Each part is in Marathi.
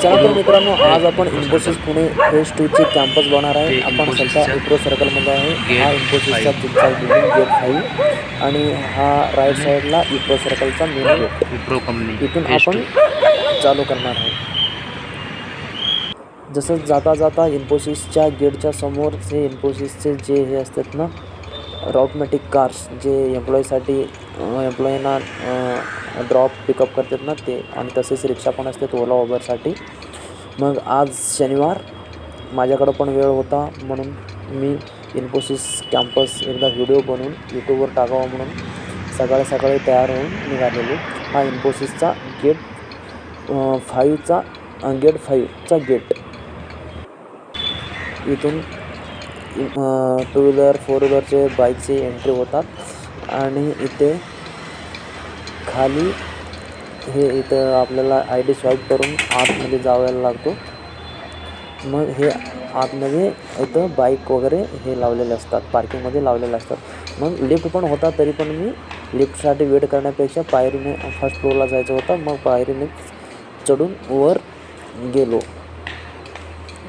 चला तर मित्रांनो, आज आपण इन्फोसिस पुणे फेज 2 चे कॅम्पस बनणार आहे. आपण सध्या विप्रो सर्कलमध्ये आहे. हा इन्फोसिसचा जिगझॅग बिल्डिंग गेट 5 आणि हा राईट साईडला विप्रो सर्कलचा मेन गेट. विप्रो कंपनी इथून फेज आपण 2 चालू करणार आहे. जसं जाता जाता इन्फोसिसच्या गेटच्या समोर हे इन्फोसिसचे जे हे असतात ना, ऑटोमॅटिक कार्स जे एम्प्लॉईंना ड्रॉप पिकअप करतात ना ते, आणि तसेच रिक्षा पण असतात ओला उबरसाठी. मग आज शनिवार, माझ्याकडं पण वेळ होता म्हणून मी इन्फोसिस कॅम्पस एकदा व्हिडिओ बनवून यूट्यूबवर टाकावा म्हणून सकाळी सकाळी तयार होऊन निघालेलो. हा इन्फोसिसचा गेट 5चा गेट. इथून टू व्हीलर, फोर व्हीलरचे, बाईकचे एंट्री होतात आणि इथे खाली इथं आपल्याला ID स्वाईप करून आतमध्ये जायला लागतो. मग हे आतमध्ये इथं बाईक वगैरे हे लावलेले असतात, पार्किंगमध्ये लावलेले असतात. मग लिफ्ट पण होता, तरी पण मी लिफ्टसाठी वेट करण्यापेक्षा पायरीने फर्स्ट फ्लोअरला जायचं होतं. मग पायरीने चढून वर गेलो.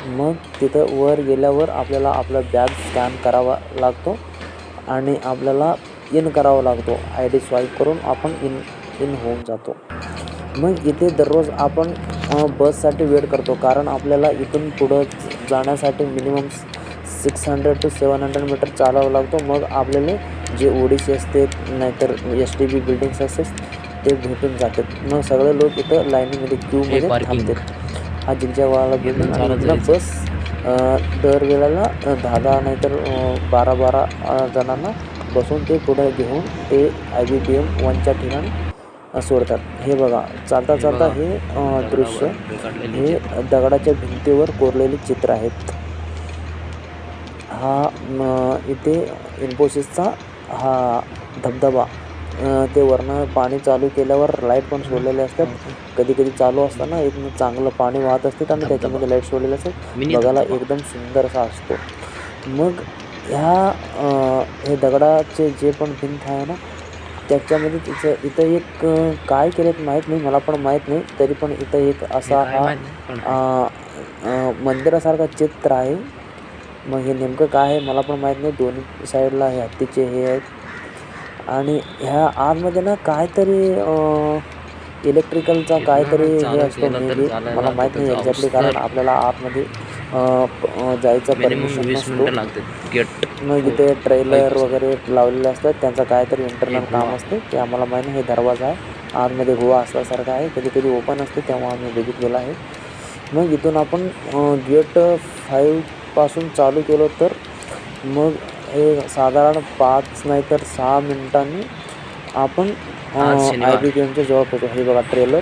मग तिथं वर गेल्यावर आपल्याला आपला बॅग स्कॅन करावा लागतो आणि आपल्याला इन करावा लागतो. ID स्वाईप करून आपण इन होऊन जातो. मग इथे दररोज आपण बससाठी वेट करतो, कारण आपल्याला इथून पुढं जाण्यासाठी मिनिमम 600 to 700 मीटर चालावं लागतो. मग आपल्याला जे ओडीसी असते नाहीतर STB बिल्डिंग्स असते ते भेटून जातात. मग सगळे लोक इथं लाईनीमध्ये क्यूमध्ये थांबतात. हा जिगझॅगवाला बिल्डिंग आणि इथलं बस दरवेळेला 10 नाहीतर 12 जणांना बसून ते पुढे घेऊन ते IBPM 1च्या ठिकाणी सोडतात. हे बघा, चालता चालता हे दृश्य हे दगडाच्या भिंतीवर कोरलेले चित्र आहेत. हा इथे इन्फोसिसचा हा धबधबा, ते वरनं पाणी चालू केल्यावर लाईट पण सोडलेले असतात. कधी कधी चालू असताना एक चांगलं पाणी वाहत असतात आणि त्याच्यामध्ये लाईट सोडलेले असतात. बघायला एकदम सुंदर असा असतो. मग हे दगडाचे जे पण भिंत आहे ना, त्याच्यामध्ये इथं एक काय केलेत माहीत नाही, मला पण माहीत नाही. तरी पण इथं एक असा हा मंदिरासारखा चित्र आहे. मग हे नेमकं काय आहे मला पण माहीत नाही. दोन्ही साईडला हे हत्तीचे हे आहेत आणि ह्या आतमध्ये ना काहीतरी इलेक्ट्रिकलचा काहीतरी हे असतो. मे बी मला माहीत नाही एक्झॅक्टली, कारण आपल्याला आतमध्ये जायचं परमिशन नसतो. मग इथे ट्रेलर वगैरे लावलेले असतात, त्यांचं काहीतरी इंटरनल काम असते ते आम्हाला माहीत नाही. हे दरवाजा आहे, आतमध्ये गुहा असल्यासारखा आहे, कधी कधी ओपन असते, तेव्हा आम्ही बघितलेलं आहे. मग इथून आपण गेट 5 पासून चालू केलो तर मग हे साधारण 5 नाही तर 6 मिनिटांनी आपण IBPMच्या जवळ पोहोचतो. हे बघा ट्रेलर,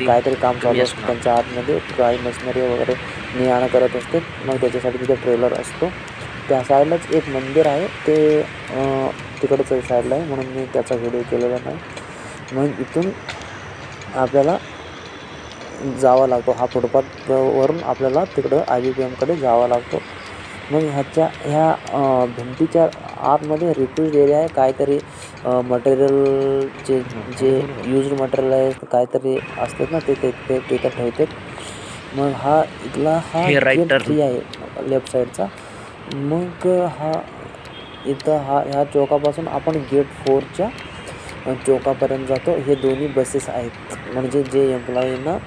काहीतरी काम चालू असतं त्यांच्या आतमध्ये, काही मशिनरी वगैरे ने-आण करत असते. मग त्याच्यासाठी तिथे ट्रेलर असतो. त्या साईडलाच एक मंदिर आहे, ते तिकडंच साईडला आहे म्हणून मी त्याचा व्हिडिओ केलेला नाही. मग इथून आपल्याला जावं लागतो, हा फुटपाथवरून आपल्याला तिकडं IBPMकडे जावं लागतो. मग ह्या भिंतीच्या आतमध्ये रिफ्यूज एरिया आहे. काहीतरी मटेरियलचे जे यूज्ड मटेरियल आहे काहीतरी असतात ना, ते तिथं ठेवतात. मग हा गेट 3 आहे लेफ्ट साईडचा. मग ह्या चौकापासून आपण गेट 4च्या चौकापर्यंत जातो. हे दोन्ही बसेस आहेत, म्हणजे जे एम्प्लॉईंना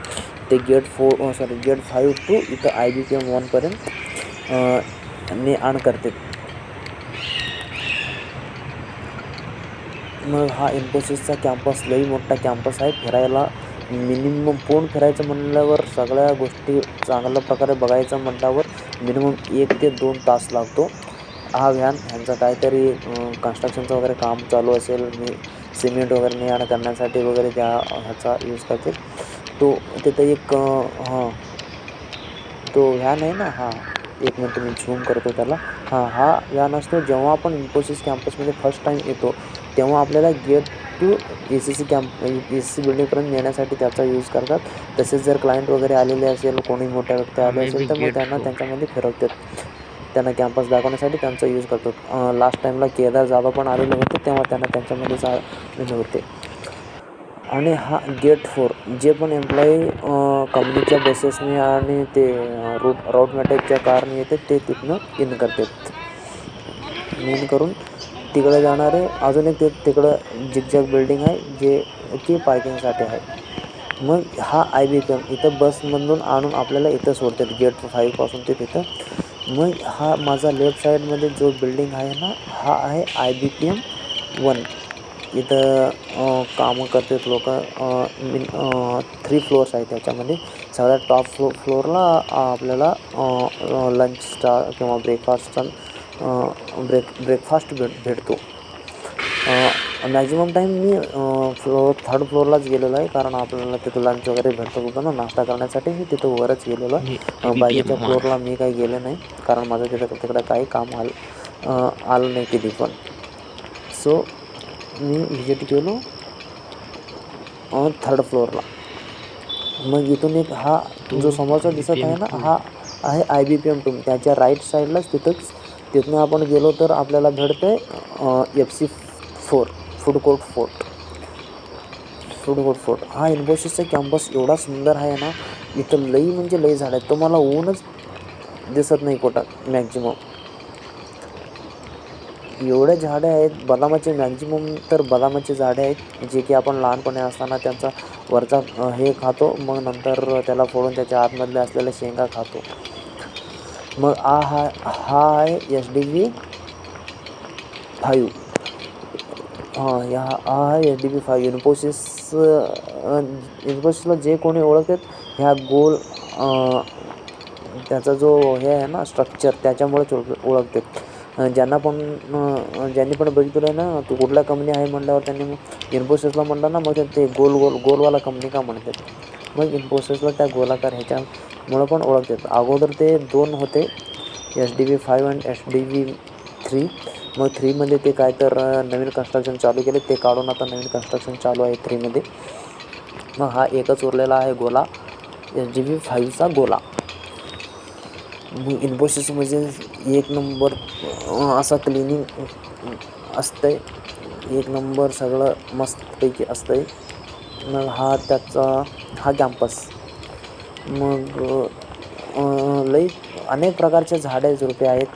ते गेट 5 टू इथं IBPM 1पर्यंत ने-आण करते. मग हा इन्फोसिसचा कॅम्पस लई मोठा कॅम्पस आहे. फिरायला मिनिमम पूर्ण फिरायचं म्हणल्यावर, सगळ्या गोष्टी चांगल्या प्रकारे बघायचं म्हटल्यावर मिनिमम 1 ते 2 तास लागतो. हा व्हॅन ह्यांचं काहीतरी कन्स्ट्रक्शनचं वगैरे काम चालू असेल, सिमेंट वगैरे ने-आण करण्यासाठी वगैरे ह्याचा यूज करते. तो तिथं एक तो व्हॅन आहे ना, एक मिनिट मी झूम करतो त्याला. हा व्हॅन असतो. जेव्हा आपण इन्फोसिस कॅम्पसमध्ये फर्स्ट टाईम येतो तेव्हा आपल्याला गेट टू ACC बिल्डिंगपर्यंत नेण्यासाठी त्याचा यूज करतात. तसेच जर क्लायंट वगैरे आलेले असेल, कोणी मोठ्या व्यक्ती आले असेल, तर मग त्यांना त्यांच्यामध्ये फिरवतात. त्यांना कॅम्पस दाखवण्यासाठी त्यांचा यूज करतो. लास्ट टाईमला केदार जाधव पण आलेले होते, तेव्हा त्यांना त्यांच्यामध्ये झालेले होते. आणि हा गेट 4 जे पण एम्प्लॉई कंपनीच्या बसेसने आणि ते राऊट मॅटेकच्या कारने येतात ते तिथनं इन करतात. इन करून तिकडे जाणारे अजून एक तिकडं झिगझॅग बिल्डिंग आहे जे की पार्किंगसाठी आहे. मग हा IBPM इथं बसमधून आणून आपल्याला इथं सोडतात गेट 5 पासून ते तिथं. मग हा माझा लेफ्ट साईडमध्ये जो बिल्डिंग आहे ना, हा आहे IBPM 1. इथं कामं करतात लोक. 3 फ्लोअर्स आहेत त्याच्यामध्ये. सगळ्यात टॉप फ्लोअरला आपल्याला लंचचा किंवा ब्रेकफास्ट भेटतो. मॅक्झिमम टाईम मी थर्ड फ्लोअरलाच गेलेलो आहे, कारण आपल्याला तिथं लंच वगैरे भेटत होतं ना, नाश्ता करण्यासाठी मी तिथं वरच गेलेलो आहे. बाकीच्या IBPM 1. फ्लोअरला मी काही गेले नाही, कारण माझं तिकडं काही काम आलं नाही कधी पण. सो मी व्हिजिट केलो थर्ड फ्लोअरला. मग इथून एक हा जो समोरचा दिसत आहे ना, IBPM 2. हा आहे IBPM 2. त्याच्या राईट साईडलाच तिथनं आपण गेलो तर आपल्याला भेटते FC 4 फूड कोर्ट फोर्ट. हा इन्फोसिसचा कॅम्पस एवढा सुंदर आहे ना, इथं लई म्हणजे लई झाड आहेत. तुम्हाला ऊनच दिसत नाही कुठं मॅक्झिमम. एवढे झाडे आहेत. बदामाचे मॅक्झिमम तर बदामाचे झाडे आहेत, जे की आपण लहानपणी असताना त्यांचा वरचा हे खातो, मग नंतर त्याला फोडून त्याच्या आतमधले असलेल्या शेंगा खातो. मग हा आहे SDV 5. हा आहे SDV 5. इन्फोसिसला जे कोणी ओळखतात ह्या गोल त्याचा जो हे आहे ना स्ट्रक्चर, त्याच्यामुळेच ओळखतात. ज्यांनी पण बघितलं आहे ना, तू कुठल्या कंपनी आहे म्हणल्यावर त्यांनी मग इन्फोसिसला म्हणलं ना, मग ते गोलवाला कंपनी का म्हणतात. मग इन्फोसिसला त्या गोलाकार ह्याच्यामुळं पण ओळखतात. अगोदर ते 2 होते, SDV 5 आणि SDV 3. मग 3मध्ये ते काय तर नवीन कन्स्ट्रक्शन चालू केले, ते काढून आता नवीन कन्स्ट्रक्शन चालू आहे 3मध्ये. मग हा एकच उरलेला आहे गोला, SDV 5चा गोला. मग इन्फोसिस म्हणजे एक नंबर असा क्लिनिंग असतंय, एक नंबर सगळं मस्तपैकी असतंय. मग हा कॅम्पस. मग लई अनेक प्रकारचे झाडे झुडपे आहेत.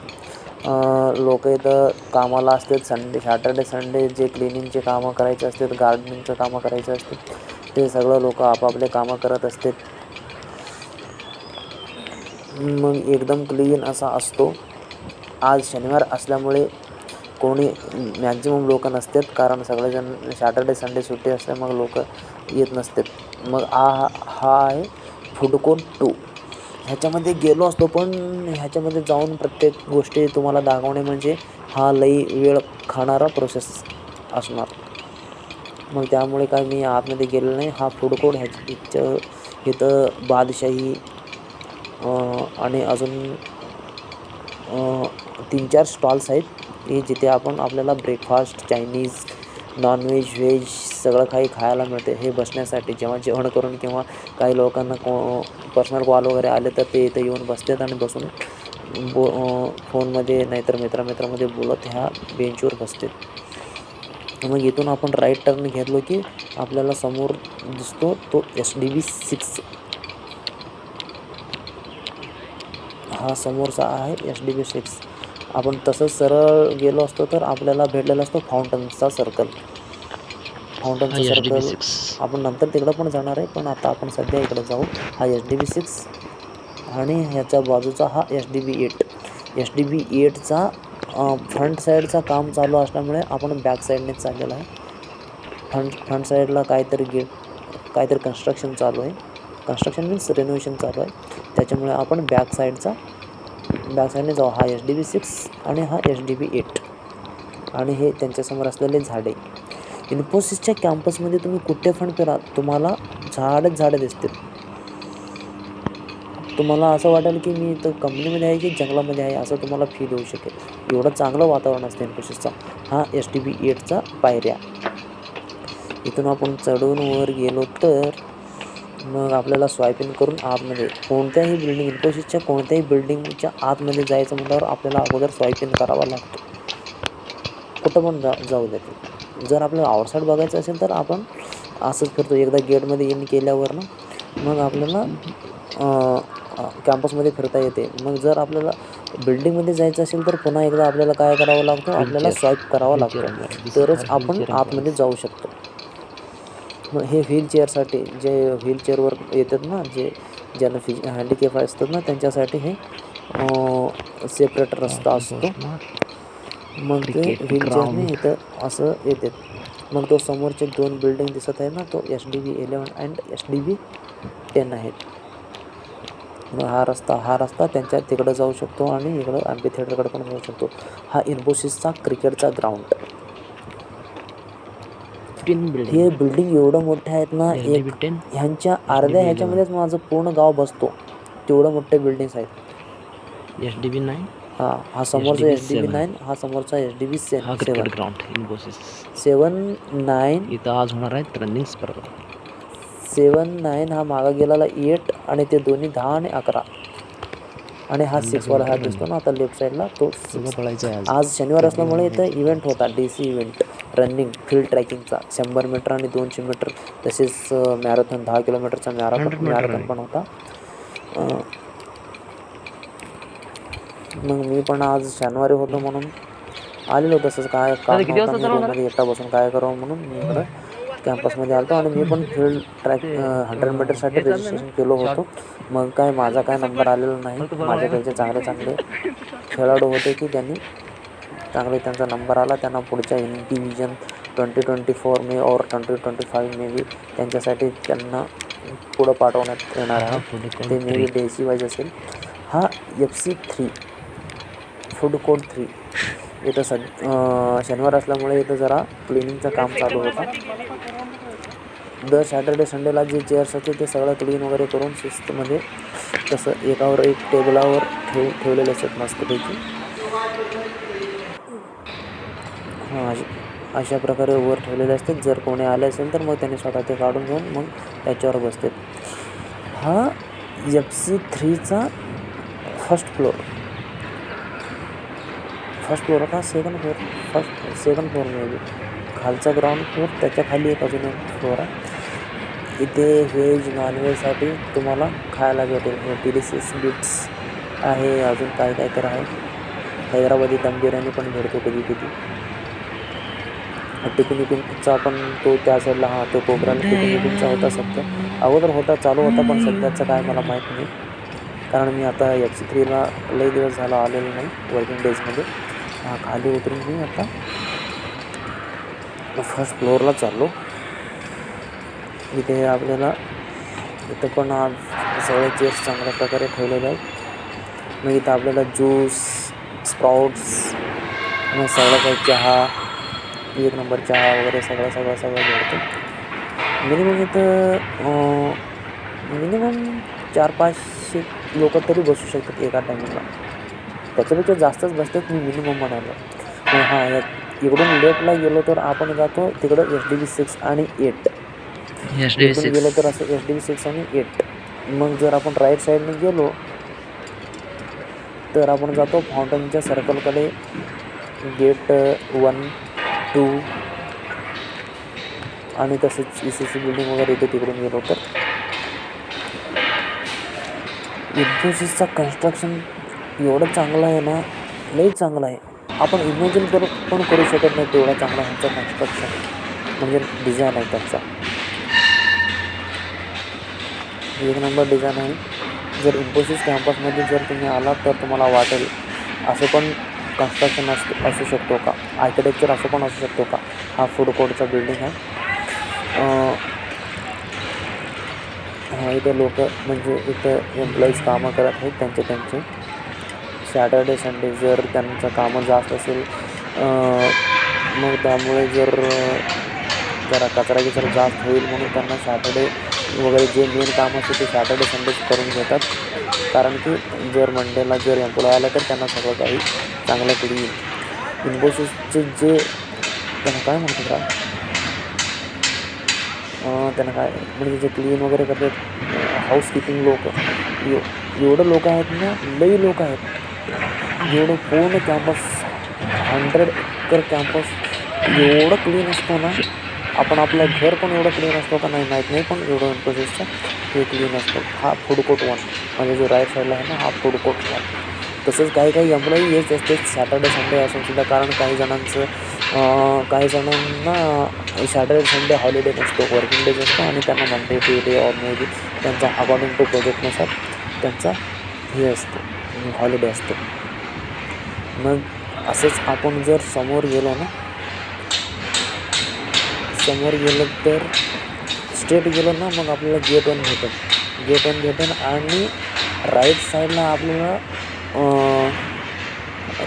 लोक इथं कामाला असतात. सॅटर्डे संडे जे क्लिनिंगचे कामं करायचे असतात, गार्डनिंगचं कामं करायचे असतात, ते सगळं लोक आपापले कामं करत असतात. मग एकदम क्लीन असा असतो. आज शनिवार असल्यामुळे कोणी मॅक्झिमम लोक नसतात, कारण सगळेजण सॅटर्डे संडे सुट्टी असते, मग लोक येत नसतात. मग हा आहे फूड कोर्ट 2. ह्याच्यामध्ये गेलो असतो, पण ह्याच्यामध्ये जाऊन प्रत्येक गोष्टी तुम्हाला दाखवणे म्हणजे हा लई वेळ खाणारा प्रोसेस असणार. मग त्यामुळे काय मी आतमध्ये गेलेलो नाही. हा फूड कोर्ट इथं बादशाही आणि अजून 3-4 स्टॉल्स आहेत, की जिथे आपल्याला ब्रेकफास्ट, चायनीज, नॉनव्हेज, व्हेज सगळं काही खायला मिळते. हे बसण्यासाठी जेव्हा जेवण करून किंवा काही लोकांना पर्सनल कॉल वगैरे आले तर ते इथे येऊन बसतात आणि बसून फोनमध्ये नाहीतर मित्रामध्ये बोलत ह्या बेंचवर बसतात. मग इथून आपण राईट टर्न घेतलो की आपल्याला समोर दिसतो तो SDV 6. हा समोरचा आहे SDV 6. आपण तसंच सरळ गेलो असतो तर आपल्याला भेटलेला असतो फाउंटनचा सर्कल. SDV 6. आपण नंतर तिकडं पण जाणार आहे, पण आता आपण सध्या इकडं जाऊ. हा SDV 6 आणि ह्याच्या बाजूचा हा SDV 8. SDV 8चा फ्रंट साईडचा काम चालू असल्यामुळे आपण बॅक साईडनेच चाललेलं आहे. फ्रंट साईडला काहीतरी कन्स्ट्रक्शन चालू आहे. कन्स्ट्रक्शन मीन्स रेनोव्हेशन चालू आहे. त्याच्यामुळे आपण बॅक साईडने जाऊ. हा SDV 6 आणि हा SDV 8 आणि हे त्यांच्यासमोर असलेले झाडे. इन्फोसिसच्या कॅम्पसमध्ये तुम्ही कुठे पण फिरा, तुम्हाला झाडं दिसतील. तुम्हाला असं वाटेल की मी इथं कंपनीमध्ये आहे की जंगलामध्ये आहे, असं तुम्हाला फील होऊ शकेल. एवढं चांगलं वातावरण असतं इन्फोसिसचा. हा SDV 8चा पायऱ्या. इथून आपण चढून वर गेलो तर मग आपल्याला स्वाईप इन करून आतमध्ये इन्फोसिसच्या कोणत्याही बिल्डिंगच्या आतमध्ये जायचं म्हटल्यावर आपल्याला अगोदर स्वाईप इन करावा लागतो. कुठं पण जाऊ देते. जर आपल्याला आउटसाईड बघायचं असेल तर आपण असंच फिरतो. एकदा गेटमध्ये इन केल्यावर ना मग आपल्याला कॅम्पसमध्ये फिरता येते. मग जर आपल्याला बिल्डिंगमध्ये जायचं असेल तर पुन्हा एकदा आपल्याला काय करावं लागतो, आपल्याला स्वाईप करावा लागतो, तरच आपण आतमध्ये जाऊ शकतो. मग हे व्हीलचेअरसाठी, जे व्हीलचेअरवर येतात ना, ज्यांना हँडिकॅप असतात ना, त्यांच्यासाठी हे सेपरेट रस्ता असतो. मग ते व्हीलचेअरने इथं असं येतात. मग तो समोरचे 2 बिल्डिंग दिसत आहे ना, तो SDB 11 अँड SDB 10 आहेत. मग हा रस्ता त्यांच्या तिकडं जाऊ शकतो आणि इकडं ॲम्फी थिएटरकडे पण जाऊ शकतो. हा इन्फोसिसचा क्रिकेटचा ग्राउंड. हे बिल्डिंग एवढं मोठे आहेत ना, ह्यांच्या अर्ध्या ह्याच्यामध्येच माझं पूर्ण गाव बसतो, तेवढं मोठे बिल्डिंग्स आहेत. SDB 9, हा समोरचा SDB 9, हा समोरचा SDB 7. हा क्रिकेट ग्राउंड इन्फोसिस. 7, 9 इथं आज होणार आहे रनिंग स्पर्धा. 7, 9 हा मागा गेलेला 8 आणि ते दोन्ही 10 आणि 11 आणि हा 6 वाला हा दिसतो ना आता लेफ्ट साईडला, तो 6. आज शनिवार असल्यामुळे इथं इव्हेंट होता, DC इव्हेंट रनिंग फील्ड ट्रॅकिंगचा 100 मीटर आणि 200 मीटर, तसेच मॅरेथॉन 10 किलोमीटरचा मॅरेथॉन पण होता. मग मी पण आज शनिवारी होतो म्हणून आलेलो, तसंच काय काम नव्हतं, मी रूममध्ये एकटा बसून काय करावं म्हणून मी इकडं कॅम्पसमध्ये आलो आणि मी पण फील्ड ट्रॅक 100 मीटरसाठी रजिस्ट्रेशन केलं होतं. मग काय माझा काय नंबर आलेला नाही. माझ्याकडचे चांगले खेळाडू होते की त्यांनी त्यांचा नंबर आला. त्यांना पुढच्या डिव्हिजन 2024 मे और 2025 मे बी त्यांच्यासाठी त्यांना पुढं पाठवण्यात येणार आहे. ते मे बी DC वाईज असेल. हा FC3 फूड कोर्ट 3 इथं शनिवार असल्यामुळे इथं जरा क्लिनिंगचं काम चालू होतं. दर सॅटर्डे संडेला जे चेअर्स असते ते सगळं क्लीन वगैरे करून शिस्तमध्ये तसं एकावर एक टेबलावर ठेवलेले असतात मस्तपैकी. अशा प्रकारे वर ठेवलेले असतात. जर कोणी आले असेल तर मग त्यांनी स्वतः ते काढून घेऊन मग त्याच्यावर बसतात. हा FC3चा फर्स्ट फ्लोअर का सेकंड फ्लोअर मे बी. खालचा ग्राउंड फ्लोअर, त्याच्या खाली एक अजून एक फ्लोअर आहे. इथे व्हेज नॉनव्हेजसाठी तुम्हाला खायला भेटेल. डिलिशियस बिट्स आहे, अजून काय तर आहे. हैदराबादी दम बिर्याणी पण भेटतो कधी. टिफिनचा पण तो त्या साईडला, तो कोपऱ्याला टिफिनचा होता सध्या. अगोदर होता, चालू होता, पण सध्याचं काय मला माहीत नाही, कारण मी आता FC3ला लई दिवस झाला आलेलो नाही वर्किंग डेजमध्ये. खाली उतरून मी आता फर्स्ट फ्लोअरला चाललो. इथे आपल्याला इथं पण आज सगळे चेअर्स चांगल्या प्रकारे ठेवलेले आहेत. मग इथं आपल्याला ज्यूस, स्प्राउट्स, मग सगळं काही चहा, 1 नंबर चहा वगैरे सगळं भेटतं. मिनिमम इथं 400-500 लोक तरी बसू शकतात एका टायमिंगला. त्याच्यापेक्षा जास्तच बसतात, मी मिनिमम म्हणालो. इकडून लेफ्टला गेलो तर आपण जातो तिकडं SDB 6 आणि 8. इकडून गेलो तर असं SDB 6 आणि 8. मग जर आपण राईट साईडने गेलो तर आपण जातो फाउंटनच्या सर्कलकडे. गेट 1, 2 आणि तसेच ECC बिल्डिंग वगैरे येते. तिकडून गेलो तर इन्फोसिसचा कन्स्ट्रक्शन एवढं चांगलं आहे ना, लई चांगलं आहे. आपण इमॅजिन पण करू शकत नाही तेवढा चांगला ह्यांचं कन्स्ट्रक्शन, म्हणजे डिझाईन आहे त्यांचा. 1 नंबर डिझाईन आहे. जर इन्फोसिस कॅम्पसमध्ये जर तुम्ही आलात तर तुम्हाला वाटेल असं पण कन्स्ट्रक्शन असू शकतो का, आर्किटेक्चर असं पण असू शकतो का. हा फूड कोर्टचा बिल्डिंग आहे. इथं लोक म्हणजे इथं एम्प्लॉईज कामं करत आहेत त्यांचे. सॅटर्डे संडे जर त्यांचं कामं जास्त असेल, मग त्यामुळे जरा कचरा जास्त होईल म्हणून त्यांना सॅटर्डे वगैरे जे मेन काम असते ते सॅटर्डे संडेज करून घेतात. कारण की जर मंडेला जर एम्प्लॉय आला तर त्यांना सगळं काही चांगलं येईल. इन्फोसिसचे जे त्यांना काय म्हणतात, त्यांना काय म्हणजे जे क्लीन वगैरे करतात, हाऊसकीपिंग लोक, एवढं लोक आहेत ना, लई लोक आहेत. एवढं पूर्ण कॅम्पस 100 एकर कॅम्पस एवढं क्लीन असतो ना, आपण आपलं घर पण एवढं क्लीन असतो का नाही माहीत नाही, पण एवढं इन्फोसिसचं हे क्लीन असतो. हा फूड कोर्ट 1 म्हणजे जो राईट साईडला आहे ना, हा फूड कोर्ट 1. तसंच काही एम्प्लॉई येत असते सॅटर्डे संडे असून सुद्धा, कारण काही जणांना सॅटर्डे संडे हॉलिडे नसतो, वर्किंग डेज असतो आणि त्यांना Monday Tuesday or may be त्यांचा अकॉर्डिंग टू प्रोजेक्टनुसार त्यांचा हे असतो, हॉलिडे असतो. मग असंच आपण जर समोर गेलो तर स्ट्रेट गेलो ना, मग आपल्याला गेट 1 भेटेल आणि राईट साईडला आपल्याला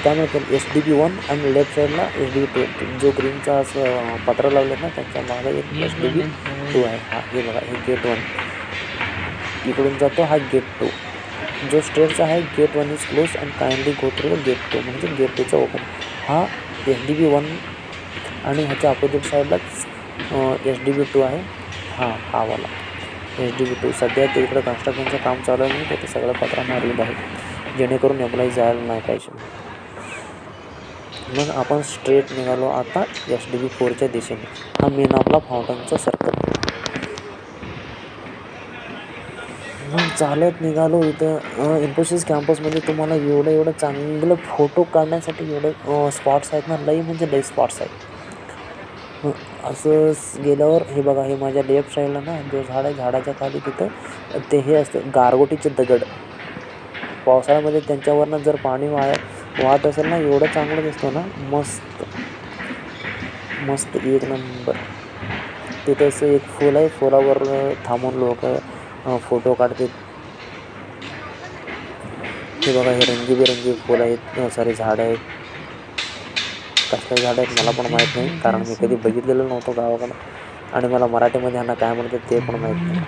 काय म्हणतात SDB1 आणि लेफ्ट साईडला SDB2. जो ग्रीनचा असं पत्रा लावले ना, त्याच्या मागे एक SDB2 आहे. हा हे बघा, हे गेट 1 इकडून जातो, हा गेट 2. जो स्ट्रेटचा आहे gate 1 is close and kindly go through the gate 2, म्हणजे गेट 2चा ओपन. हा SDB1 आणि ह्याच्या अपोजिट साईडलाच SDB2 आहे. हा वाला SDB2. सध्या तिकडं कन्स्ट्रक्शनचं काम चालू आहे, म्हणून तिथे सगळं पत्रा मारलेलं आहे, जेणेकरून एम्प्लॉई जायला नाही पाहिजे. मग आपण स्ट्रेट निघालो आता SDB4च्या दिशेने. हा मेन आपला फाउंटनचा सर्कल. मग चालत निघालो. इथं इन्फोसिस कॅम्पसमध्ये तुम्हाला एवढं चांगलं फोटो काढण्यासाठी एवढे स्पॉट्स आहेत ना, लई म्हणजे लई स्पॉट्स आहेत. मग असं गेल्यावर हे बघा, हे माझ्या लेफ्ट साईडला ना जो झाड आहे, झाडाच्या खाली तिथं ते हे असतं गारगोटीचे दगड. पावसाळ्यामध्ये त्यांच्यावरनं जर पाणी वाहत असेल ना, एवढं चांगलं दिसतो ना, मस्त एक नंबर. तिथं असं एक फूल आहे, फुलावर थांबून लोक फोटो काढतात. हे बघा, हे रंगीबेरंगी फुलं आहेत, सॉरी झाडं आहेत. कसले झाड आहेत मला पण माहीत नाही, कारण मी कधी बघितलेलं नव्हतं गावाकडं, आणि मला मराठीमध्ये ह्यांना काय म्हणतात ते पण माहीत नाही.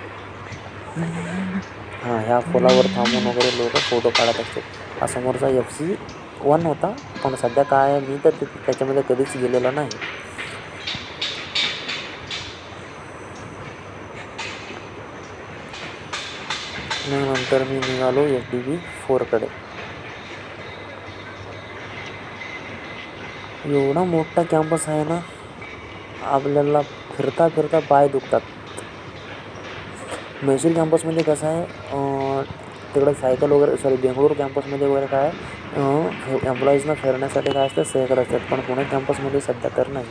ह्या फुलावर थांबून वगैरे लोक फोटो काढत असतात. हा समोरचा FC1 होता, पण सध्या काय मी तर त्याच्यामध्ये कधीच गेलेलो नाही. मग नंतर मी निघालो SDB4कडे. एवढा मोठा कॅम्पस आहे ना, आपल्याला फिरता पाय दुखतात. मैसूर कॅम्पसमध्ये कसं आहे, तिकडं सायकल वगैरे, सॉरी बेंगळूर कॅम्पसमध्ये वगैरे काय एम्प्लॉईजना फिरण्यासाठी काय असतं, सायकल असतात, पण पुणे कॅम्पसमध्ये सध्या तर नाही.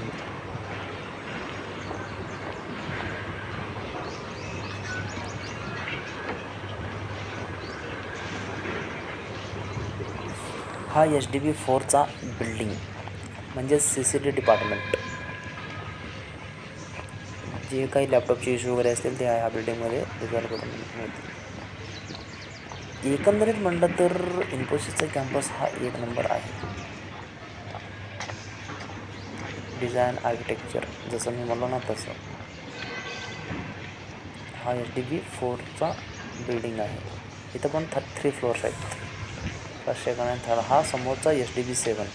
हा SDB4चा बिल्डिंग म्हणजे CCT डिपार्टमेंट. जे काही लॅपटॉपचे इश्यू वगैरे असतील ते ह्या बिल्डिंगमध्ये रिझॉल्व करून मिळतील. एकंदरीत म्हटलं तर इन्फोसिसचा कॅम्पस हा एक नंबर आहे. डिझाईन आर्किटेक्चर जसं मी म्हणलो ना तसं. हा SDB4चा बिल्डिंग आहे. इथं पण 3 फ्लोअर्स आहेत, फर्स्ट सेकंड अँड थर्ड. हा समोरचा SDB7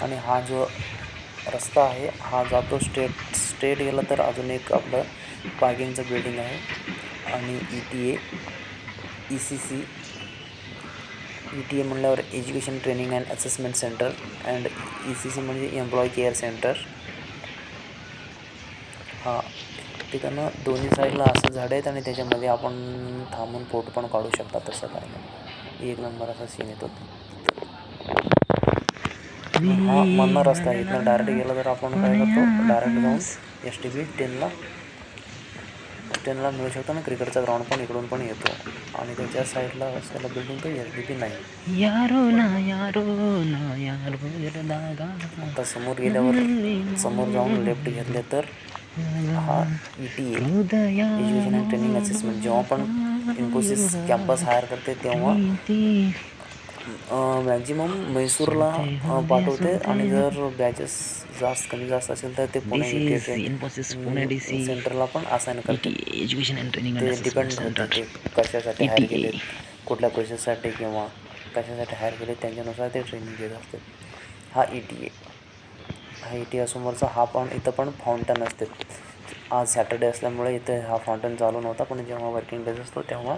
आणि हा जो रस्ता आहे हा जातो स्ट्रेट गेला तर अजून एक आपलं पार्किंगचं बिल्डिंग आहे, आणि ETA म्हणल्यावर education training and assessment centre, and ECC म्हणजे एम्प्लॉई केअर सेंटर. तिकडनं दोन्ही साईडला असं झाडं आहेत, आणि त्याच्यामध्ये आपण थांबून फोटो पण काढू शकता. तसं काय नाही, एक नंबर असा सीन येतो. हा मधला रस्ता आहे, इथनं डायरेक्ट गेला तर आपण काय करतो, डायरेक्ट जाऊन SDB10ला मिळू शकतो ना. क्रिकेटचा ग्राउंड पण इकडून पण येतो, आणि त्याच्या साईडला असलेला बिल्डिंग तो SDB9. आता समोर जाऊन लेफ्ट घेतले तर हा ETA education and training assessment. जेव्हा पण इन्फोसिस कॅम्पस हायर करते तेव्हा मॅक्झिमम मैसूरला पाठवते, आणि जर बॅचेस कमी जास्त असेल तर ते पुणे सेंटरला पण असाइन करते. ते डिपेंड होते ते कशासाठी हायर केले, कुठल्या प्रोसेससाठी किंवा कशासाठी हायर केले, त्यांच्यानुसार ते ट्रेनिंग देत असतात. हा ETA समोरचा हा पण, इथं पण फाउंटन असते. आज सॅटर्डे असल्यामुळे इथे हा फाउंटन चालू नव्हता, पण जेव्हा वर्किंग डेज असतो तेव्हा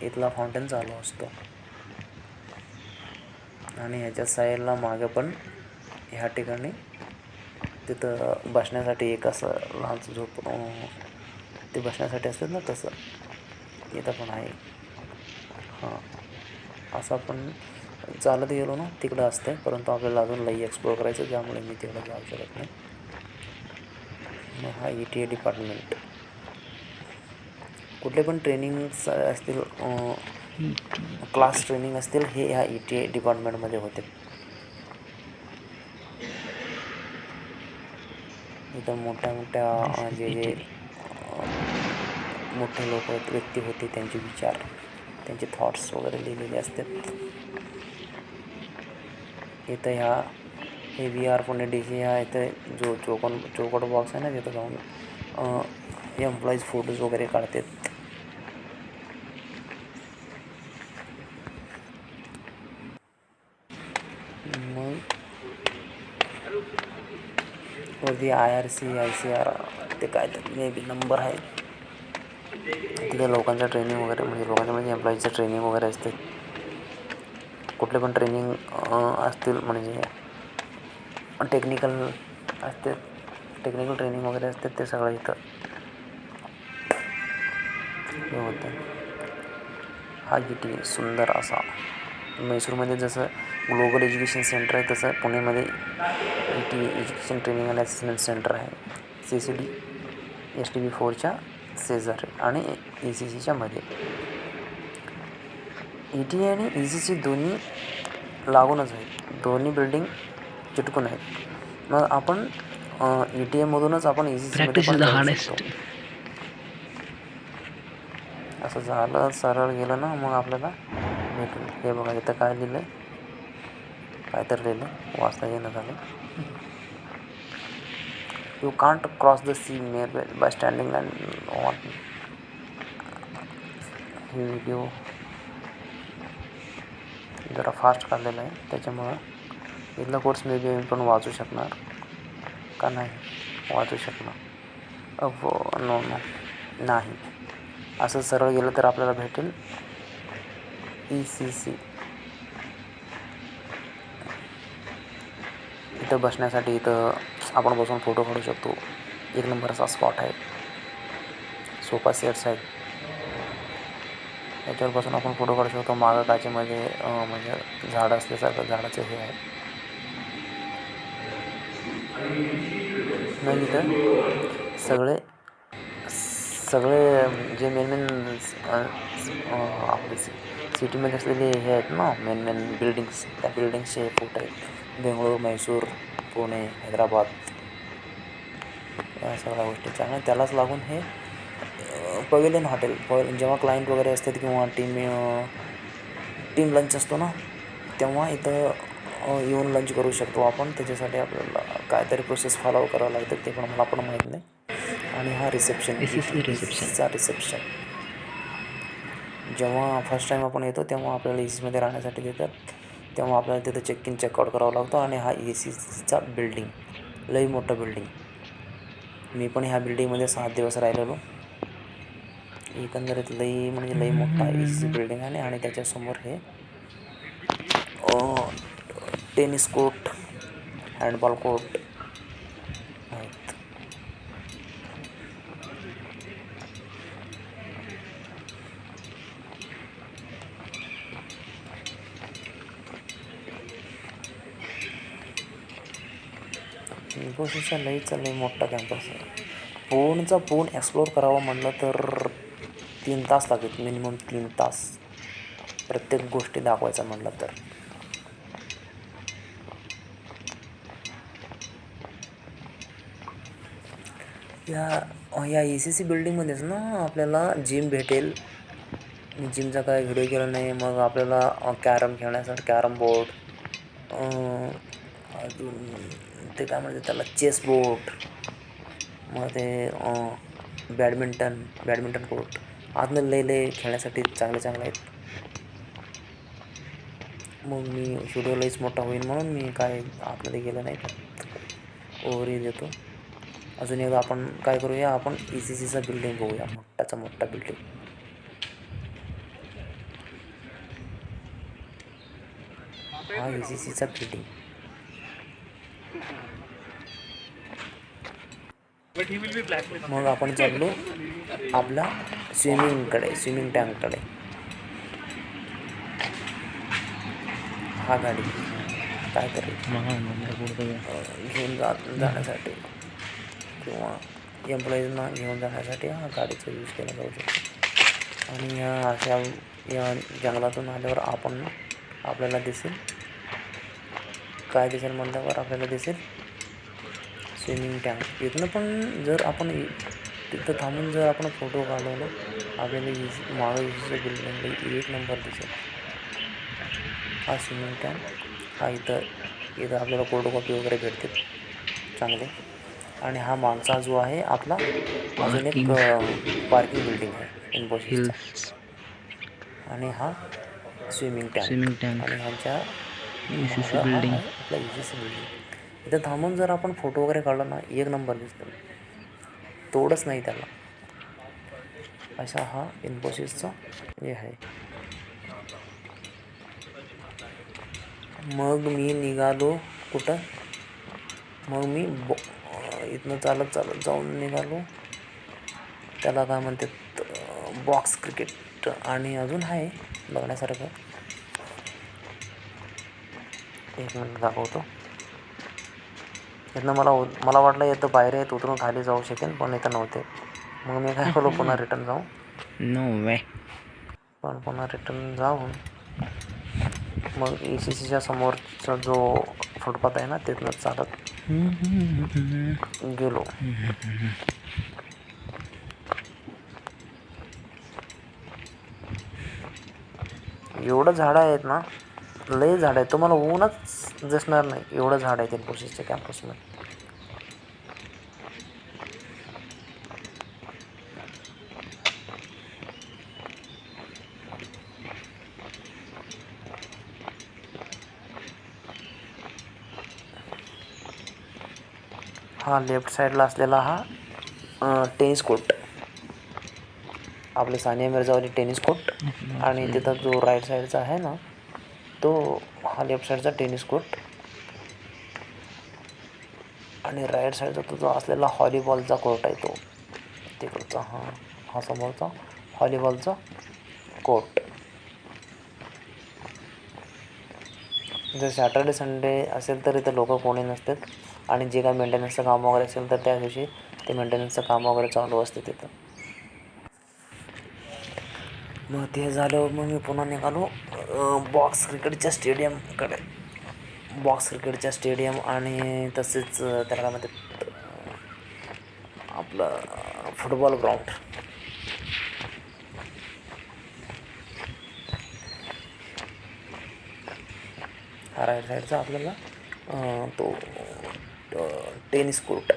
इथला फाउंटन चालू असतो. आणि ह्याच्या साईडला मागे पण ह्या ठिकाणी तिथं बसण्यासाठी एक असं लहानसं झोप ते बसण्यासाठी असतात ना, तसं इथं पण आहे. हां, असं आपण चालत गेलो ना तिकडं असतं, परंतु आपल्याला अजून लई एक्सप्लोअर करायचं, त्यामुळे मी तिकडं जाऊ शकत नाही. मग हा ETA डिपार्टमेंट, कुठले पण ट्रेनिंग्स असतील, क्लास ट्रेनिंग असतील, हे ह्या ETA डिपार्टमेंटमध्ये होते. इथं मोठ्या मोठ्या This is जे ETD. मोठे लोक व्यक्ती होते, त्यांचे विचार, त्यांचे थॉट्स वगैरे लिहिलेले असतात. इथं हे VR पुणे DC ह्या इथं जो चौकट बॉक्स आहे ना, तिथं जाऊन एम्प्लॉईज फोटोज वगैरे काढतात. मग वरती IRC ICR ते काय तर मे बी नंबर आहे. तिथे लोकांचं ट्रेनिंग वगैरे, म्हणजे एम्प्लॉईजचं ट्रेनिंग वगैरे असते. कुठले पण ट्रेनिंग असतील, म्हणजे टेक्निकल असते, टेक्निकल ट्रेनिंग वगैरे असते, ते सगळं इथं हे होतं. हा ETA सुंदर असा, म्हैसूरमध्ये जसं ग्लोबल एज्युकेशन सेंटर आहे, तसं पुणेमध्ये ETA education training and assessment centre आहे. CCD STB 4च्या शेजारी आणि ECCच्या मध्ये. ETA आणि ECC दोन्ही लागूनच आहेत, दोन्ही बिल्डिंग चिटकून आहेत. मग आपण ETA मधूनच आपण ECCमध्ये Practice is पण the जाऊ शकतो. hardest. असं झालं, सरळ गेलं ना, मग आपल्याला भेटेल. हे बघा इथं काय लिहिलं आहे, काय तर लिहिलं आहे, वाचता येणं झालं. You can't cross the sea merely by standing and water. हे व्हिडिओ जरा फास्ट काढलेला आहे, त्याच्यामुळं इथला कोर्स मे बी मी पण वाचू शकणार का नाही वाचू शकणार. नो नाही. असं सरळ गेलं तर आपल्याला भेटेल ECC. इथं बसण्यासाठी इथं आपण बसून फोटो काढू शकतो. एक नंबर असा स्पॉट आहे. सोफा सेट्स आहेत, याच्यावर बसून आपण फोटो काढू शकतो. मागं काचेमध्ये म्हणजे झाडं असल्यासारखं झाडाचं हे आहे. मग इथं सगळे जे मेन आपले सिटीमध्ये असलेले हे आहेत ना, मेन बिल्डिंग्स, त्या बिल्डिंग्सचे फोटो आहेत. बेंगळूर, म्हैसूर, पुणे, हैदराबाद, या सगळ्या गोष्टी चांगल्या. त्यालाच लागून हे पवेलियन हॉटेल, जेव्हा क्लायंट वगैरे असतात किंवा टीम लंच असतो ना, तेव्हा इथं येऊन लंच करू शकतो आपण. त्याच्यासाठी आपल्याला काहीतरी प्रोसेस फॉलो करावं लागतं, ते पण मला पण माहीत नाही. आणि हा reception, This is the reception. ECCचा रिसेप्शन. जेव्हा फर्स्ट टाईम आपण येतो तेव्हा आपल्याला ECCमध्ये राहण्यासाठी देतात, तेव्हा आपल्याला तिथं चेक इन चेकआउट करावं लागतं. आणि हा ECCचा बिल्डिंग लई मोठं बिल्डिंग. मी पण ह्या बिल्डिंगमध्ये 7 दिवस राहिलेलो. एकंदरीत लई म्हणजे लई मोठा ECC बिल्डिंग आहे. आणि त्याच्यासमोर हे टेनिस कोर्ट, हँडबॉल कोर्ट आहेत. इन्फोसिसचा लई मोठा कॅम्पस आहे. पूर्ण एक्सप्लोअर करावं म्हटलं तर 3 तास लागतात, मिनिमम 3 तास प्रत्येक गोष्टी दाखवायचं म्हटलं तर. या ECC बिल्डिंगमध्येच ना आपल्याला जिम भेटेल. मी जिमचा काय व्हिडिओ केला नाही. मग आपल्याला कॅरम खेळण्यासाठी कॅरम बोर्ड, अजून ते काय म्हणतात त्याला, चेस बोर्ड, मग ते बॅडमिंटन कोर्ट, आतनं लई खेळण्यासाठी चांगले आहेत. मग मी व्हिडिओ लईच मोठा होईल म्हणून मी काय आतमध्ये गेलं नाही, फक्त ओव्हरव्ह्यू देतो. अजून एकदा आपण काय करूया, आपण ECCचा बिल्डिंग बघूया, मोठा बिल्डिंग. हा ECCचा बिल्डिंग. मग आपण चाललो आपल्या स्विमिंग टँककडे. हा गाडी काहीतरी घेऊन जाण्यासाठी किंवा एम्प्लॉईजना घेऊन जाण्यासाठी हा गाडीचा यूज केला जाऊ शकतो. आणि या जंगलातून आल्यावर आपल्याला दिसेल काय दिसेल म्हणल्यावर आपल्याला दिसेल स्विमिंग टँक. इथनं पण जर आपण तिथं थांबून जर आपण फोटो काढवलं आपल्याला मागं बिल्डिंग एक नंबर दिसेल. हा स्विमिंग टँक हा इथं आपल्याला फोटोकॉपी वगैरे भेटते चांगले. आणि हा मागचा जो आहे आपला अजून एक पार्किंग बिल्डिंग आहे इन्फोसिसचा. आणि हा स्विमिंग टँक आणि ह्यांच्या मागं हा आहे आपला ECC बिल्डिंग. इथं थांबून जर आपण फोटो वगैरे काढला ना एक नंबर दिसतो. तोडच नाही त्याला. असा हा इन्फोसिसचा हे आहे. मग मी निघालो कुठं. मग मी इथनं चालत जाऊन निघालो. त्याला काय म्हणतात बॉक्स क्रिकेट. आणि अजून आहे बघण्यासारखं. एक मिनिट दाखवतो. इथनं मला वाटलं इथं बाहेर आहेत उतरून खाली जाऊ शकेन पण इथं नव्हते. मग मी काय केलं पुन्हा रिटर्न जाऊन पुन्हा रिटर्न जाऊन मग ECCच्या समोरचा जो फुटपाथ आहे ना तिथनं चालत गेलो. एवढं झाडं आहेत ना, लय झाडं आहेत. तुम्हाला ऊनच दिसणार नाही एवढं झाड आहे इन्फोसिसच्या कॅम्पसमध्ये. हा लेफ्ट साईडला असलेला हा टेनिस कोर्ट, आपले सानिया मिर्झावाली टेनिस कोर्ट. आणि तिथं जो राईट साईडचा आहे ना तो हा लेफ्ट साईडचा टेनिस कोर्ट. आणि राईट साईडचा तो जो असलेला हॉलीबॉलचा कोर्ट आहे तो तिकडचा. हा समोरचा हॉलीबॉलचा कोर्ट. जर सॅटर्डे संडे असेल तर इथं लोक कोणी नसतात. आणि जे काय मेंटेनन्सचं काम वगैरे असेल तर त्या दिवशी ते मेंटेनन्सचं काम वगैरे चालू असते तिथं. मग ते झाल्यावर मग मी पुन्हा निघालो बॉक्स क्रिकेटच्या स्टेडियम. आणि तसेच त्याला काय म्हणतात आपलं फुटबॉल ग्राउंड. हा राईट साईडचा आपल्याला तो टेनिस कोर्ट.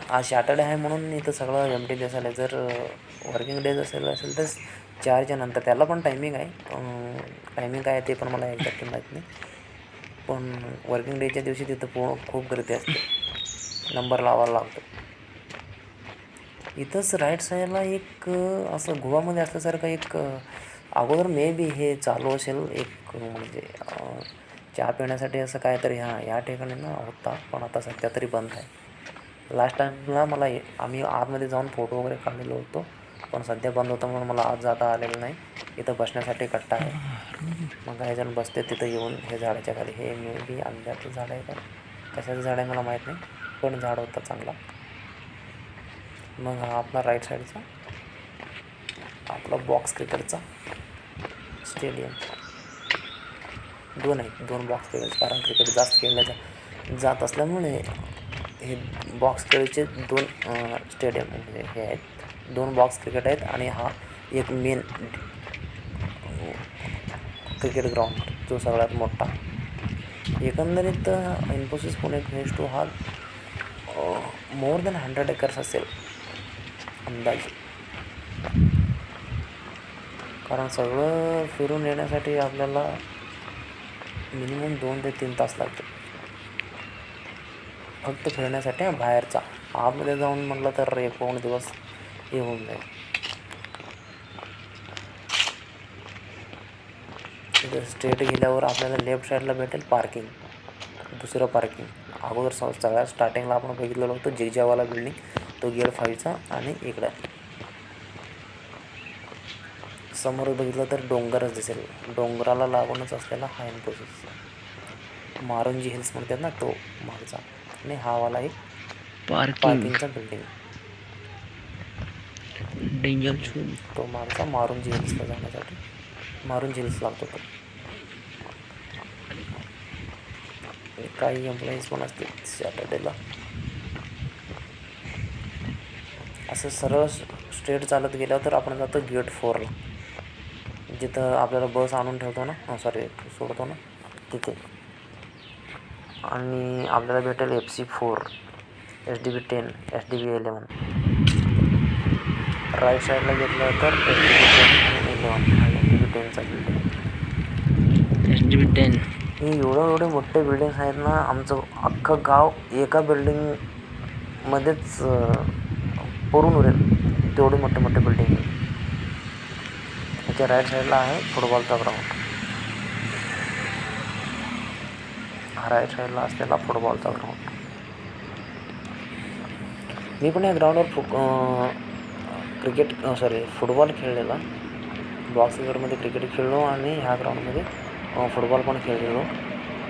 आज सॅटर्डे आहे म्हणून इथं सगळं एम्प्टी दिसायला. जर वर्किंग डेज असेल तर 4च्या नंतर. त्याला पण टायमिंग आहे. टायमिंग काय आहे ते पण मला एक्झॅक्टली माहीत नाही. पण वर्किंग डेच्या दिवशी तिथं खूप गर्दी असते. नंबर लावायला लागतो. इथंच राईट साईडला एक असं गोवामध्ये असल्यासारखं एक अगोदर मे बी हे चालू असेल एक म्हणजे चहा पिण्यासाठी असं काहीतरी या ठिकाणी ना होता. पण आता सध्या तरी बंद आहे. लास्ट टाईमला आम्ही आतमध्ये जाऊन फोटो वगैरे काढलेलो होतो पण सध्या बंद होतं म्हणून मला आत जाता आलेलं नाही. इथं बसण्यासाठी कट्टा आहे. मग काही जण बसते तिथं येऊन हे झाडाच्या खाली. हे मे बी आंब्याचं झाड आहे का कशाचं झाड आहे मला माहीत नाही पण झाड होतं चांगला. मग हा आपला राईट साईडचा आपला बॉक्स क्रिकेटचा स्टेडियम. 2 आहेत, 2 बॉक्स क्रिकेट. कारण क्रिकेट जास्त खेळल्या जात असल्यामुळे हे बॉक्स क्रिकेटचे 2 स्टेडियम म्हणजे हे आहेत. 2 बॉक्स क्रिकेट आहेत आणि हा एक मेन क्रिकेट ग्राउंड जो सगळ्यात मोठा. एकंदरीत इन्फोसिस पुणे फेज 2 हा मोर दॅन 100 एकर्स असेल अंदाजे. कारण सगळं फिरून येण्यासाठी आपल्याला मिनिमम 2 ते 3 तास लागते फक्त फिरण्यासाठी. बाहेरचा आतमध्ये जाऊन म्हटलं तर 1-2 दिवस हे होऊन जाईल. तिथं स्ट्रेट गेल्यावर आपल्याला लेफ्ट साईडला भेटेल पार्किंग. दुसरं पार्किंग. अगोदर सगळ्यात स्टार्टिंगला आपण बघितलेलं होतं जिगजावाला बिल्डिंग, तो गेट 5चा. आणि इकडं समोर बघितलं तर डोंगरच दिसेल, डोंगराला लागूनच असलेला हा इन्फोसिस, मारुंजी हिल्स म्हणतात ना तो मागचा. आणि हा वाला एक पार्किंग पार्किंगचा बिल्डिंग, डेंजर झोन. तो मागचा मारुंजी हिल्सला जाण्यासाठी मारुंजी हिल्स लागतो तो. काही एम्प्लॉईज पण असतात सॅटर्डेला. असं सरळ स्ट्रेट चालत गेल्यावर तर आपण जातो गेट 4ला, जिथं आपल्याला बस आणून ठेवतो ना, सॉरी सोडतो ना तिथे. आणि आपल्याला भेटेल FC4, HDB 10, HDB 11. राईट साईडला घेतलं तर HDB 10 आणि 11 हा HDB 10चा बिल्डिंग. HDB 10. हे एवढे मोठे बिल्डिंग्स आहेत ना, आमचं अख्खं गाव एका बिल्डिंगमध्येच पुरून उरेल, तेवढे मोठे मोठे बिल्डिंग आहे. त्याच्या राईट साईडला आहे फुटबॉलचा ग्राउंड, हा राईट साईडला असलेला फुटबॉलचा ग्राउंड. मी पण या ग्राउंडवर फुटबॉल खेळलेला. बॉक्स क्रिकेटमध्ये क्रिकेट खेळलो आणि ह्या ग्राउंडमध्ये फुटबॉल पण खेळलेलो,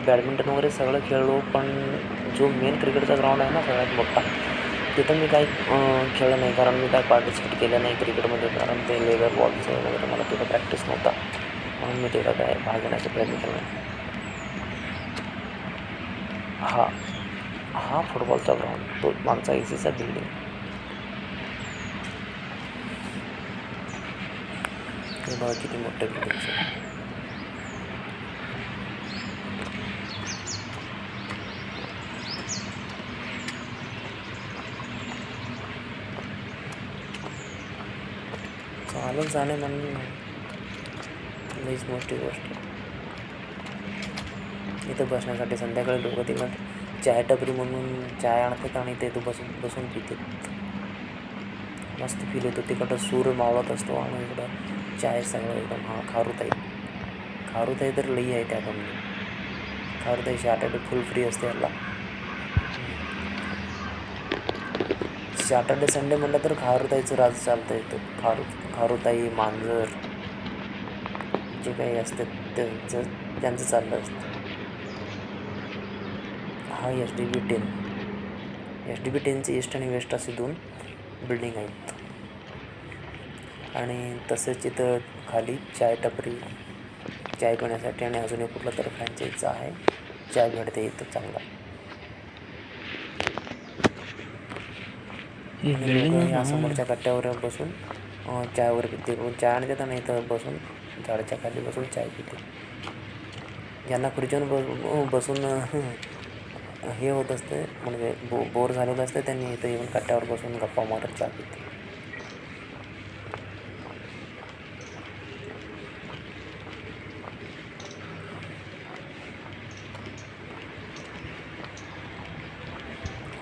बॅडमिंटन वगैरे सगळं खेळलो. पण जो मेन क्रिकेटचा ग्राउंड आहे ना सगळ्यात मोठा, तिथं मी काही खेळलं नाही, कारण मी काय पार्टिसिपेट केलं नाही क्रिकेटमध्ये, कारण ते लेदर बॉलचं वगैरे मला तिथं प्रॅक्टिस नव्हता, म्हणून मी तिथं काय भाग घेण्याचा प्रयत्न केला नाही. हा फुटबॉलचा ग्राउंड, तो मागचा ACचा बिल्डिंग. हे बघा किती मोठे बिल्डिंग्स आहे. चालत जाणे म्हणून लईच मोठी गोष्ट आहे. इथं बसण्यासाठी संध्याकाळी लोक तिला चाय टपरी म्हणून चाय आणतात आणि ते बसून पिते. मस्त फील येतो, तिकडं सूर्य मावळत असतो आणि इकडं चाय सगळं एकदम. खारुताई तर लई आहे त्या कंपनी. खारुताई सॅटर्डे फुल फ्री असते याला. सॅटर्डे संडे म्हटलं तर खारुताईचं राज चालतं इथं. खारुताई, मांजर जे काही असतात त्यांचं चाललं असतं. हा HDB 10. HDB 10चे ईस्ट आणि वेस्ट असे 2 बिल्डिंग आहेत. आणि तसेच इथं खाली चाय टपरी, चाय पिण्यासाठी, आणि अजून एक कुठलं तर फ्रँचायझीचं आहे, चाय भेटते इथं चांगला. आणि लोक या समोरच्या कट्ट्यावर बसून चाय वगैरे पिते, चाय आणतात आणि इथं बसून झाडाच्या खाली बसून चाय पिते. ज्यांना खुर्चीवर बसून हे होत असते, म्हणजे बोर झालेलं असतं, त्यांनी इथं येऊन कट्ट्यावर बसून गप्पा मारत चहा पिते.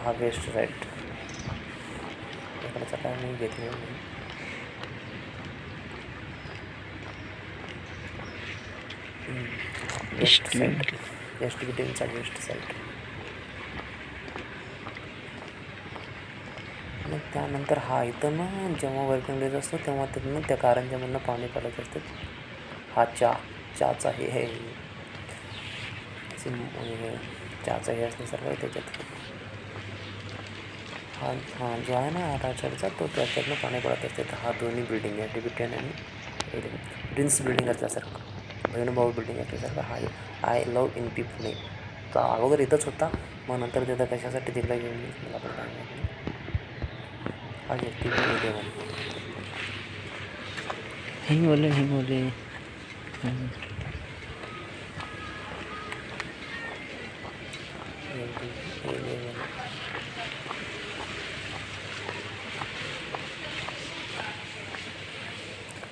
हा वेस्ट राईट, इकडचा काय मी घेतलेलं नाही. वेस्ट साईड, HDB 10चा वेस्ट साईड. मग त्यानंतर हा इथं ना जेव्हा वर्किंग डेज असतो तेव्हा तिथून त्या कारंजामधनं पाणी पडत असते. हा चहाचा हे आहे, चहाचा हे असण्यासारखं आहे त्याच्यात. हा जो आहे ना राईट साईडचा, तो त्याच्यातनं पाणी पडत असते. तर हा दोन्ही बिल्डिंग आहे, HDB 10 आणि 11. प्रिन्स बिल्डिंग असल्यासारखं, बहिणूभाऊ बिल्डिंग असल्यासारखं. हा आय लव्ह MP पुणे. तर अगोदर इथंच होता, मग नंतर तिथं कशासाठी तिकडे घेऊन गेली मला पण काय माहीत नाही. हा HDB 11. हे बोले HDB 11.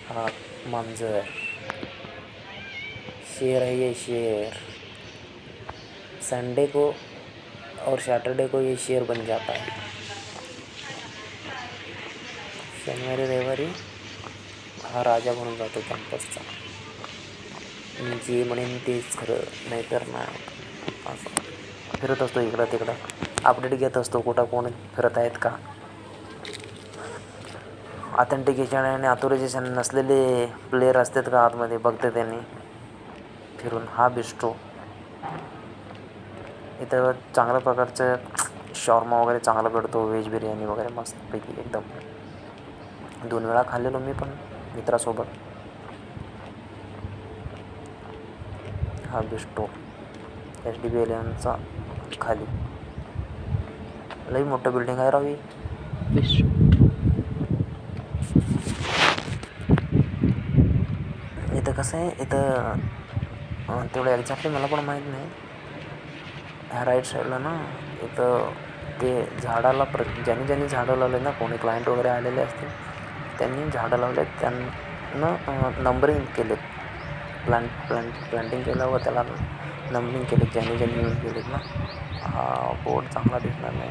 हा मांजर, शेर है ये शेर. संडे को और सैटरडे को ये शेर बन जाता है. शनिवारी रविवारी हा राजा बनून जातो कॅम्पसचा. मी जे म्हणेन तेच खरं, नाहीतर नाही असं. फिरत असतो इकडं तिकडं, अपडेट घेत असतो कुठं कोण फिरत आहेत का. ऑथेंटिकेशन आणि ऑथोरायझेशन नसलेले प्लेयर असतात का आतमध्ये बघते त्यांनी फिरून. हा बिस्ट्रो इथं चांगल्या प्रकारचं शॉर्मा वगैरे चांगला भेटतो, व्हेज बिर्याणी वगैरे मस्तपैकी एकदम. 2 वेळा खाल्लेलो मी पण मित्रासोबत. हा बिस्ट्रो HDB एलियनचा खाली. लई मोठं बिल्डिंग आहे रावी. इथं कसं आहे, इथं तेवढं एक्झॅक्टली मला पण माहीत नाही. ह्या राईट साईडला ना इथं ते झाडाला ज्यांनी झाडं लावले ना, कोणी क्लायंट वगैरे आलेले असतील त्यांनी झाडं लावले, त्यांना नंबरिंग केलेत. प्लांटिंग केलं व त्याला नंबरिंग केले ज्यांनी यूज केलेत ना. हा बोर्ड चांगला दिसणार नाही,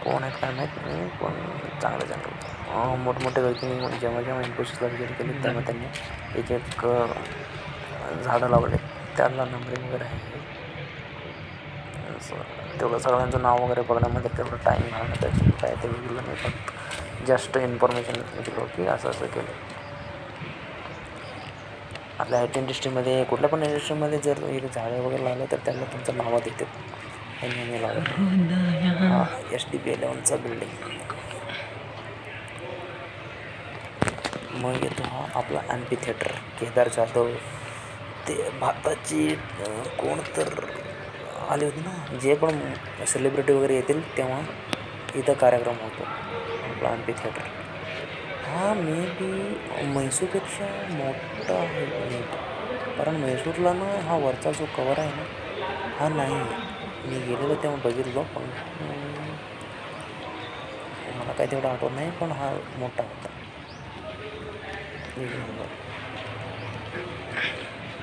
कोण आहेत काय माहीत नाही, पण चांगलं मोठमोठ्या व्यक्तींनी जेव्हा इन्फोसिसला विजिट केली तेव्हा त्यांनी एक झाडं लावले, त्याला नंबरिंग वगैरे आहे. तेवढं सगळ्यांचं नाव वगैरे बघण्यामध्ये तेवढं टाईम घालणं त्याची काय ते गेलं नाही, पण जस्ट इन्फॉर्मेशन दिलं की असं केलं. आपल्या IT इंडस्ट्रीमध्ये कुठल्या पण इंडस्ट्रीमध्ये जर एक झाडे वगैरे लावले तर त्यांना तुमचं नावं देतात. ह्यांनी लावलं. हा HDB एलियनचा बिल्डिंग. मग येतो हा आपला MP थिएटर. केदार जाधव ते भारताची कोण तर आले होते ना, जे पण सेलिब्रिटी वगैरे येतील तेव्हा इथं कार्यक्रम होतो आपला MP थिएटर. हा मे बी म्हैसूरपेक्षा मोठा आहे मे बी, कारण म्हैसूरला ना हा वरचा जो कवर आहे ना हा नाही आहे. मी गेलेलो तेव्हा बघितलो, पण मला काही तेवढं आठवत नाही, पण हा मोठा होता.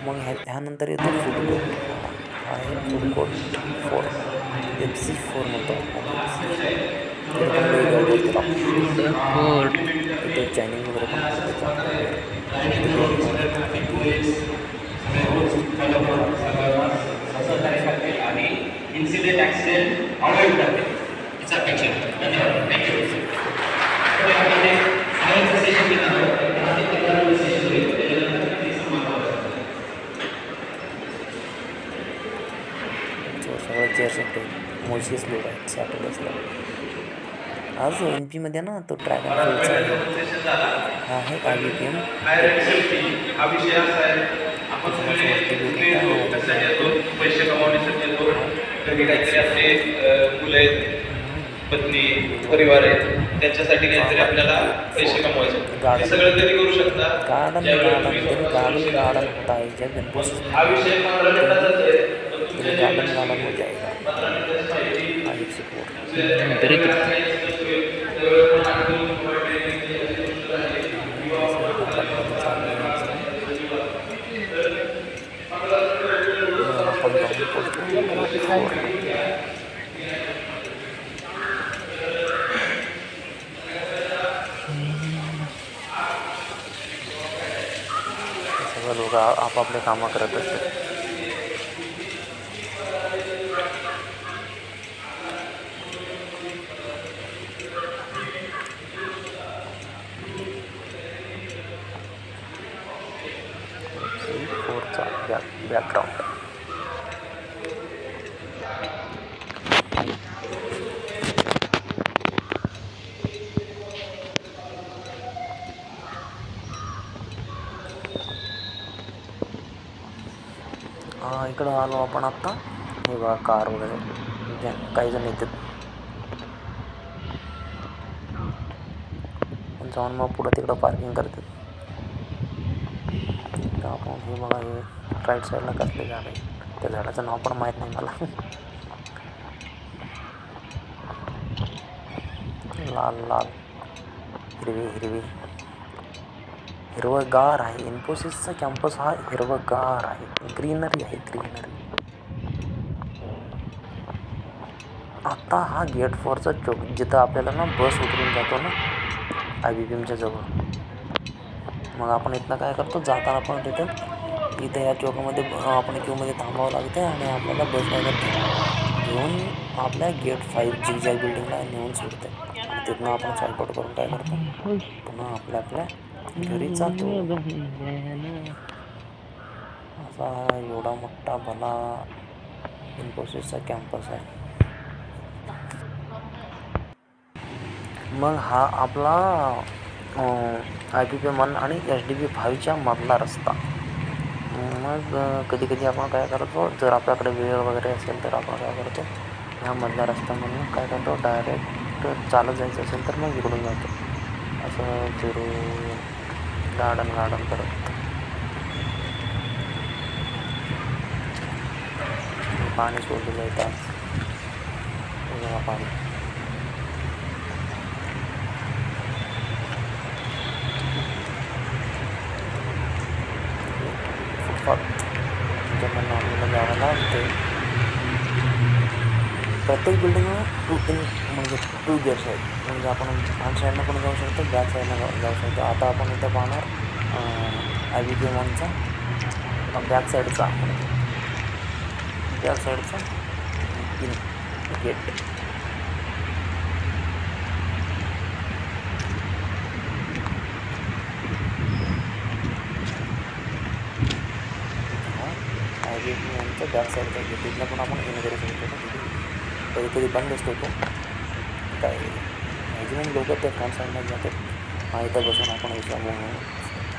मग ह्यानंतर येतो फूड कोर्ट. हा आहे फूड कोर्ट 4 FC4 म्हणतो तिथे पण लई गर्दी असते राव. तिथे चायनीज वगैरे पण मिळते चांगलं. तिथे बिर्याणी आहेत. सगळं चेअर्स मोशीस लोक आहेत सॅटर्डेसला. आज NPमध्ये ना तो ड्रॅगन फ्रूटचा हा आहे IBPM. पत्नी परिवार आहे त्यांच्यासाठी काहीतरी आपल्याला पैसे कमवायचे. हे सगळं कधी करू शकता. गार्डन होता है जब इन्फोसिस हा विषय 15 मिनिटाचाच आहे. गार्डन हो जाएगा. सगळे लोक आपापले कामं करत असतात. फोरचा बॅकग्राउंड इकडं आलो आपण आत्ता. हे बघा कार वगैरे काही जण येतात, जाऊन मग पुढं तिकडं पार्किंग करतात. आपण हे बघा, हे राईट साईडला कसले झाड आहे, त्या झाडाचं नाव पण माहीत नाही मला. लाल लाल हिरवी हिरवगार आहे. इन्फोसिसचा कॅम्पस हा हिरवगार आहे, ग्रीनरी आहे ग्रीनरी. आता हा गेट 4चा चौक, जिथं आपल्याला ना बस उतरून जातो ना IBPMच्या जवळ. मग आपण इथनं काय करतो, जाताना पण तिथं इथं या चौकामध्ये आपण क्यूमध्ये थांबावं लागतं आणि आपल्याला बस काय करते घेऊन आपल्या गेट 5 झिगझॅग बिल्डिंगला नेऊन सोडते आणि तिथनं आपण चॉकआउट करून काय करतो पुन्हा आपल्या घरी जातो. असा हा एवढा मोठा भला इन्फोसिसचा कॅम्पस आहे. मग हा आपला IPP1 आणि HDP5च्या मधला रस्ता. मग कधी आपण काय करतो, जर आपल्याकडे वेळ वगैरे असेल तर आपण काय करतो, ह्या मधल्या रस्त्यामधून काय करतो, डायरेक्ट चालत जायचं असेल तर मग इकडून जातो असं फिरून गार्डन करत. पाणी सोडलं जातं पाणी. फुटपाथ ज्यामधून आपल्याला जावं लागते. प्रत्येक बिल्डिंगला टू गेट्स आहेत. म्हणजे आपण फ्रंट साईडनं पण जाऊ शकतो, बॅक साईडनं जाऊ शकतो. आता आपण इथं पाहणार IPP1चा बॅक साईडचा इन गेट. IPP1चा बॅक साईडचा गेट, तिथनं पण आपण इन करू शकतो. कधी बंद असतो तो. काय मॅक्झिमम लोक त्या फ्रंट साईडला जातात. इथं बसून आपण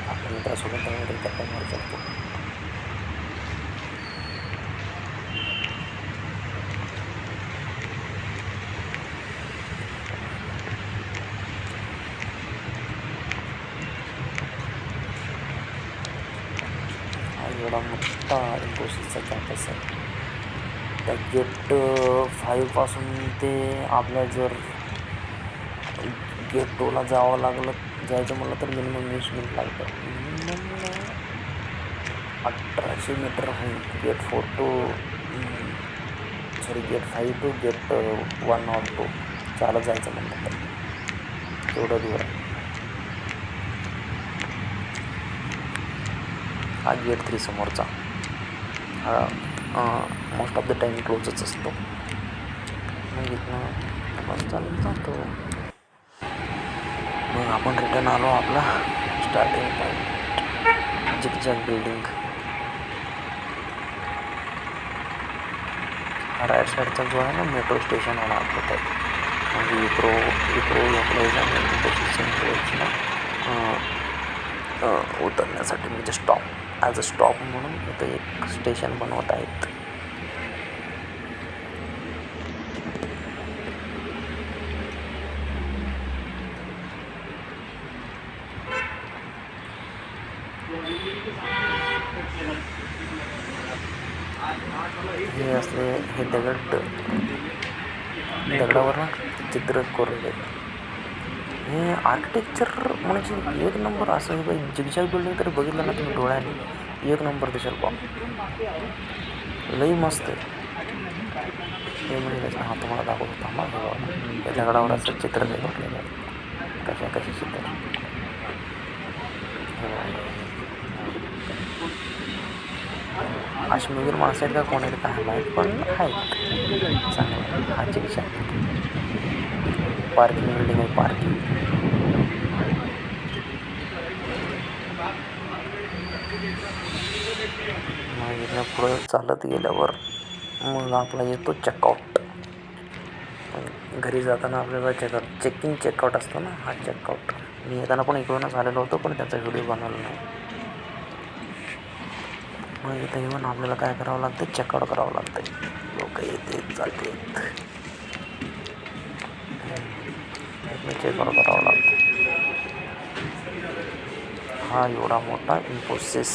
आपल्या मित्रासोबत वगैरे गप्पा मारू शकतो. हा एवढा मोठा इन्फोसिसचा कॅम्पस आहे. त्या गेट 5 पासून ते आपल्या जर गेट 2ला जायचं म्हटलं तर मिनिमम 20 मिनिट लागतं. मिनिमम 1800 मीटर होईल गेट 5 टू गेट 102 चालत जायचं म्हणलं तर तेवढं दूर आहे. हा गेट 3 समोरचा हा मोस्ट ऑफ द टाईम क्लोजच असतो. मग इथनं आपण चालत जातो. मग आपण रिटर्न आलो आपला स्टार्टिंग पॉईंट झिगझॅग बिल्डिंग. हा राईट साईडचा जो आहे ना मेट्रो स्टेशन होणार होत आहे. म्हणजे इप्रो एम्प्लॉईज आणि इन्फोसिसच्या एम्प्लॉईजना उतरण्यासाठी म्हणजे ॲज अ स्टॉप म्हणून इथं एक स्टेशन बनवत आहेत. हे दगडावर ना चित्र कोरले. हे आर्किटेक्चर म्हणजे एक नंबर. असं झिगझॅग बिल्डिंग तरी बघितलं ना तुम्ही डोळ्याने एक नंबर दिसेल बा. लई मस्त आहे हे. म्हणजे हा तुम्हाला दाखवतो थांबा. हे बघा हे दगडावर असं चित्र काही कोरलेलं आहे. कशा चित्र. अश्मवीर माणसं आहेत का कोण आहेत काय माहीत, पण आहेत चांगलं. हा झिगझॅग पार्किंग बिल्डिंग आहे. पार्किंग मग इथनं पुढं चालत गेल्यावर मग आपला येतो चेकआउट. घरी जाताना आपल्याला चेकआउट असतो ना, हा चेकआउट. मी येताना पण इकडूनच आलेलो होतो, पण त्याचा व्हिडिओ बनवला नाही. मग इथं येऊन आपल्याला काय करावं लागतं, चेकआउट करावं लागतं. लोक येतात जातात, चेकआउट करावं लागतं. हा एवढा मोठा इन्फोसिस